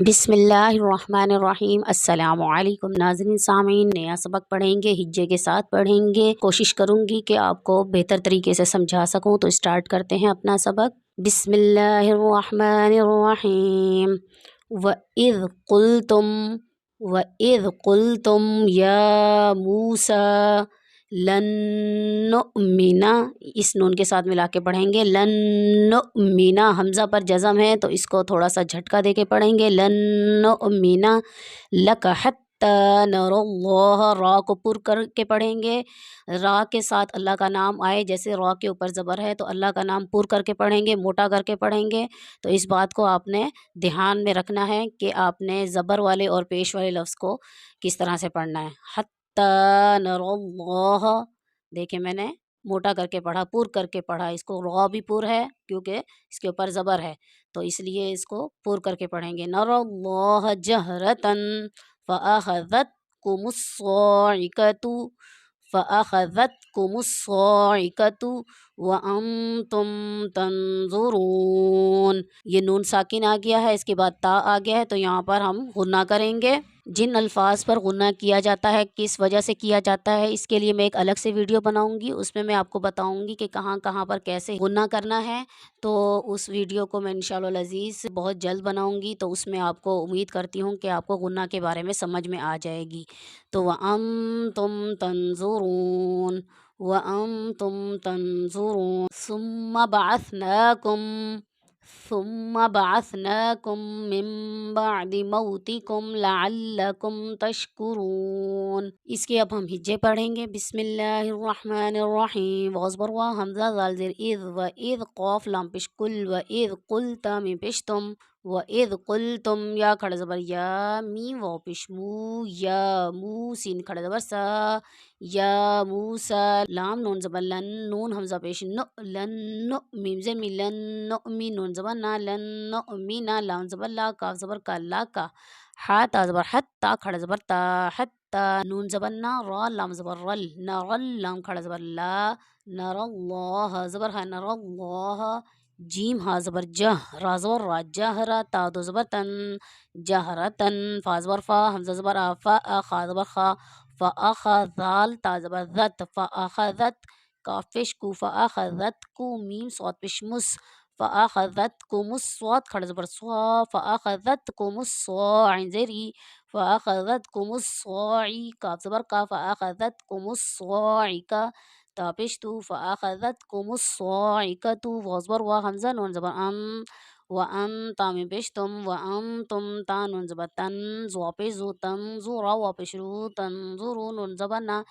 बिस्मिल्लाहिर्रहमानिर्रहीम। अस्सलाम वालेकुम नाज़रीन सामीन। नया सबक पढ़ेंगे, हिज्जे के साथ पढ़ेंगे। कोशिश करूँगी कि आपको बेहतर तरीके से समझा सकूँ। तो स्टार्ट करते हैं अपना सबक। बिस्मिल्लाहिर्रहमानिर्रहीम। वइज़ क़ुल्तुम या मूसा लन नुअ्मिना, इस नून के साथ मिला के पढ़ेंगे। लन नुअ्मिना, हमज़ा पर जज़म है तो इसको थोड़ा सा झटका दे के पढ़ेंगे। लन नुअ्मिना लक हत्ता नरल्लाह, रा को पुर करके पढ़ेंगे। रा के साथ अल्लाह का नाम आए, जैसे रा के ऊपर ज़बर है तो अल्लाह का नाम पुर करके पढ़ेंगे, मोटा करके पढ़ेंगे। तो इस बात को आपने ध्यान में रखना है कि आपने ज़बर वाले और पेश वाले लफ्ज़ को किस तरह से पढ़ना है। हत्ता नरल्लाह, देखिए मैंने मोटा करके पढ़ा, पुर करके पढ़ा। इसको रा भी पुर है क्योंकि इसके ऊपर ज़बर है, तो इसलिए इसको पुर करके पढ़ेंगे। नरल्लाह जहरतन फ़अख़ज़तकुमुस्साइक़तु फ़अख़ज़तकुमुस्साइक़तु व अंतुम तंज़ुरून। ये नून साकिन आ गया है, इसके बाद ता आ गया है, तो यहाँ पर हम गुन्ना करेंगे। जिन अल्फाज पर गुन्ना किया जाता है, किस वजह से किया जाता है, इसके लिए मैं एक अलग से वीडियो बनाऊंगी। उसमें मैं आपको बताऊंगी कि कहाँ कहाँ पर कैसे गुन्ना करना है। तो उस वीडियो को मैं इंशाअल्लाह अज़ीज़ बहुत जल्द बनाऊंगी। तो उसमें आपको उम्मीद करती हूँ कि आपको गुन्ना के बारे में समझ में आ जाएगी। तो वअंतुम तंज़ुरून, सुम्मा बअसनाकुम मिन बअदि मौतिकुम लअल्लकुम तशकुरून। इसके अब हम हिज्जे पढ़ेंगे। बिस्मिल्लाहिर्रहमानिर्रहीम। वाज़ बर वा हमज़ा ज़ाल ज़ेर इज़ व इज़ क़ाफ़ लाम पेश कुल व इज़ क़ुल्ता मीम पेश तुम व इज़ क़ुल्तुम या खड़ा ज़बर या मीम वाव पेश मू या मू सीन खड़ा ज़बर सा या मूसा लाम नून ज़बर लन नून हमज़ा पेश नु लन नु मीम ज़ेर मी लन नुअ्मि नून ज़बर ना लन नुअ्मिना लाम ज़बर ला काफ ज़बर का ला का हा ता ज़बर हत ता खड़ा ज़बर ता हत्ता नून ज़बर ना रा लाम ज़बर रल नरल लाम खड़ा ज़बर ला नरल्लाह ज़बर हा नरल्लाह जीम हा ज़बर जह रा ज़बर रा जहरा ता दो ज़बर तन जहरतन फा ज़बर फा हमज़ा ज़बर आ फा आ खा ज़बर खा फ़अख़ज़ाल ता ज़बर ज़त फ़अख़ज़त काफ़ पेश कू फ़अख़ज़तकु मीम स्वाद पेश मुस फ़अख़ज़तकुमुस्साद खड़ा ज़बर स्वा फ़अख़ज़तकुमुस्साइ ज़ेरी फ़अख़ज़तकुमुस्साइ काफ़ ज़बर का फ़अख़ज़तकुमुस्साइका ता पेश तू फ़अख़ज़तकुमुस्साइक़तु वाज़ बर वा हमज़ा नून ज़बर व अन ता मीम पेश तुम व अंतुम ता नून ज़बर तन ज़ुआ पेश ज़ु तंज़ुरा वा पेश रू तंज़ुरू नून ज़बर ना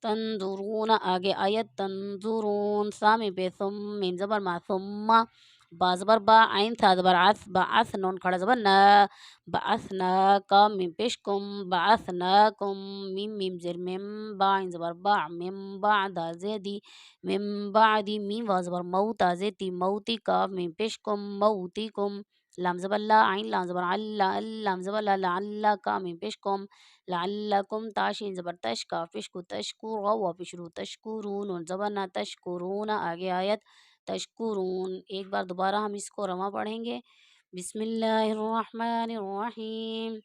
तंज़ुरून आगे आयत तंज़ुरून सा मीम पे सुम मीम ज़बर मा सुम्मा बा ज़बर बा आइन था ज़बर अस बअस नून खड़ा ज़बर न बअसना का मीम पेश कुम बअसनाकुम मीम मीम ज़ेर मिम बा आइन ज़बर बा मिम बअदा ज़ेदी मिम बअदी मीम वा ज़बर मौता ज़ेती मौती का मीम पेश कुम मौतिकुम लाम ज़बर ला आइन लाम ज़बर अल्ला लाम ज़बर ला लअल्ला का मीम पेश कुम लअल्लकुम ताशीन ज़बर तश का पेश कु तशकुर वा पेश रू तशकुरून नून ज़बर ना तशकुरून आगे आयत तशकुरून। एक बार दोबारा हम इसको रमा पढ़ेंगे। बिस्मिल्लाहिर्रहमानिर्रहीम।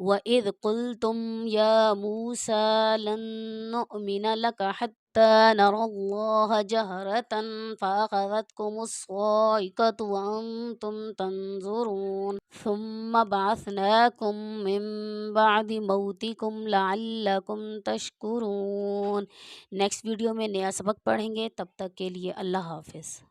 वइज़ क़ुल्तुम या मूसा लन नुअ्मिना लक हत्ता नरल्लाह जहरतन फ़अख़ज़तकुमुस्साइक़तु व अंतुम तंज़ुरून सुम्मा बअसनाकुम मिन बअदि मौतिकुम लअल्लकुम तशकुरून। नेक्स्ट वीडियो में नया सबक पढ़ेंगे, तब तक के लिए अल्लाह हाफ़िज़।